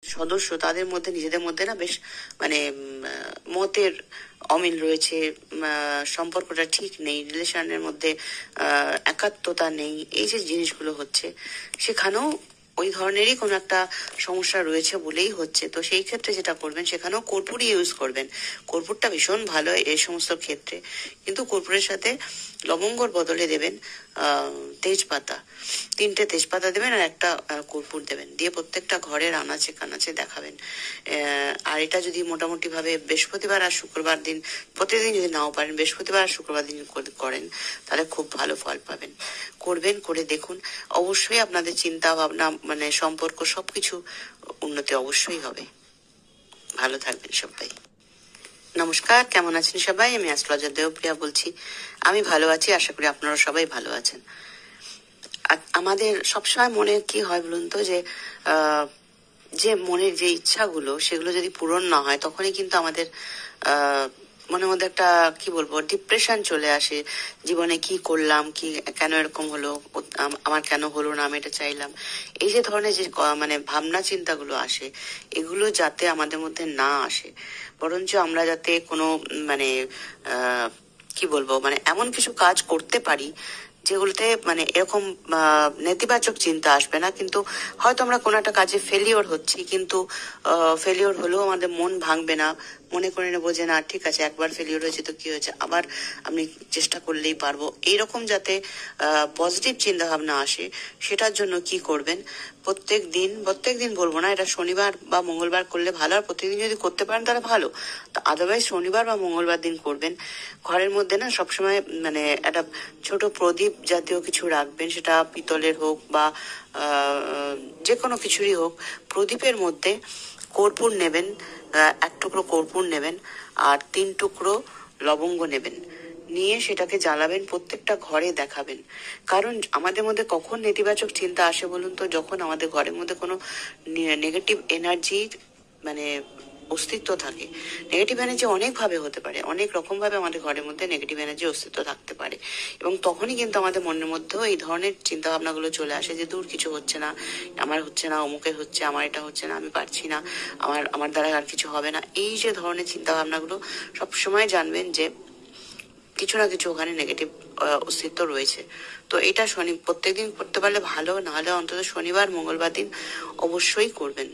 সদস্য তাদের মধ্যে নিজেদের মধ্যে না বেশ মানে মতের অমিল রয়েছে, সম্পর্কটা ঠিক নেই, রিলেশনের মধ্যে একাত্মতা নেই, এই যে জিনিসগুলো হচ্ছে সেখানেও ওই ধরনেরই কোনো একটা সমস্যা রয়েছে বলেই হচ্ছে। তো সেই ক্ষেত্রে যেটা করবেন, সেখানেও কর্পূরই ইউজ করবেন। কর্পূরটা ভীষণ ভালো এই সমস্ত ক্ষেত্রে, কিন্তু কর্পূরের সাথে লবঙ্গর বদলে দেবেন তেজপাতা। 3টে তেজপাতা দেবেন আর একটা কর্পূর দেবেন, দিয়ে প্রত্যেকটা ঘরের আনাচে কানাচে দেখাবেন। আর এটা যদি মোটামুটি ভাবে বৃহস্পতিবার আর শুক্রবার দিন, প্রতিদিন যদি নাও পারেন বৃহস্পতিবার আর শুক্রবার দিন করেন, তাহলে খুব ভালো ফল পাবেন। করবেন, করে দেখুন, অবশ্যই আপনাদের চিন্তা ভাবনা মানে সম্পর্ক সবকিছু উন্নতি অবশ্যই হবে। ভালো থাকবেন সবাই। নমস্কার, কেমন আছেন সবাই? আমি অ্যাস্ট্রোলজার দেবপ্রিয়া বলছি। আমি ভালো আছি, আশা করি আপনারা সবাই ভালো আছেন। আমাদের সবসময় মনে কি হয় বলুন তো, যে মনের যে ইচ্ছাগুলো সেগুলো যদি পূরণ না হয়, তখনই কিন্তু আমাদের মনের মধ্যে একটা কি বলবো ডিপ্রেশন চলে আসে। জীবনে কি করলাম, কি কেন এরকম হলো, আমার কেন হলো না, আমি এটা চাইলাম। এই যে ধরনের যে মানে ভাবনা চিন্তাগুলো আসে, এগুলো যাতে আমাদের মধ্যে না আসে, বরঞ্চ আমরা যাতে কোনো মানে কি বলবো মানে এমন কিছু কাজ করতে পারি যেগুলোতে মানে এরকম নেতিবাচক চিন্তা আসবে না। কিন্তু হয়তো আমরা কোনো একটা কাজে ফেলিওর হচ্ছি, কিন্তু ফেলিওর হলেও আমাদের মন ভাঙবে না। মনে করে নেবো যে না, ঠিক আছে, একবার ফেলিওর হয়েছে তো কি হয়েছে, আবার আমি চেষ্টা করলেই পারবো। এইরকম যাতে পজিটিভ চিন্তা ভাবনা আসে, সেটার জন্য কি করবেন, প্রত্যেক দিন বলবো না, এটা শনিবার বা মঙ্গলবার করলে ভালো, আর প্রত্যেকদিন যদি করতে পারেন তাহলে ভালো। তো আদারওয়াইজ শনিবার বা মঙ্গলবার দিন করবেন। ঘরের মধ্যে না সবসময় মানে একটা ছোট প্রদীপ জাতীয় কিছু রাখবেন, সেটা পিতলের হোক বা যে কোনো কিছুরই হোক। প্রদীপের মধ্যে কর্পূর নেবেন, 1 টুকরো কর্পূর নেবেন, আর 3 টুকরো লবঙ্গ নেবেন, নিয়ে সেটাকে জ্বালাবেন, প্রত্যেকটা ঘরে দেখাবেন। কারণ আমাদের মধ্যে কখন নেতিবাচক চিন্তা আসে বলুন তো, যখন আমাদের ঘরের মধ্যে কোনো নেগেটিভ এনার্জি মানে অস্তিত্ব থাকে। নেগেটিভ এনার্জি অনেক ভাবে হতে পারে, অনেক রকম ভাবে আমাদের ঘরের মধ্যে নেগেটিভ এনার্জি অস্তিত্ব থাকতে পারে, এবং তখনই কিন্তু আমাদের মনের মধ্যেও এই ধরনের চিন্তা ভাবনাগুলো চলে আসে যে দূর কিছু হচ্ছে না, আমার হচ্ছে না, অমুকের হচ্ছে, আমার এটা হচ্ছে না, আমি পারছি না, আমার দ্বারা আর কিছু হবে না। এই যে ধরনের চিন্তা ভাবনাগুলো, সবসময় জানবেন যে কিছু না কিছু ওখানে নেগেটিভ অস্তিত্ব রয়েছে। তো এটা প্রত্যেকদিন করতে পারলে ভালো, না হলে অন্তত শনিবার মঙ্গলবার দিন অবশ্যই করবেন।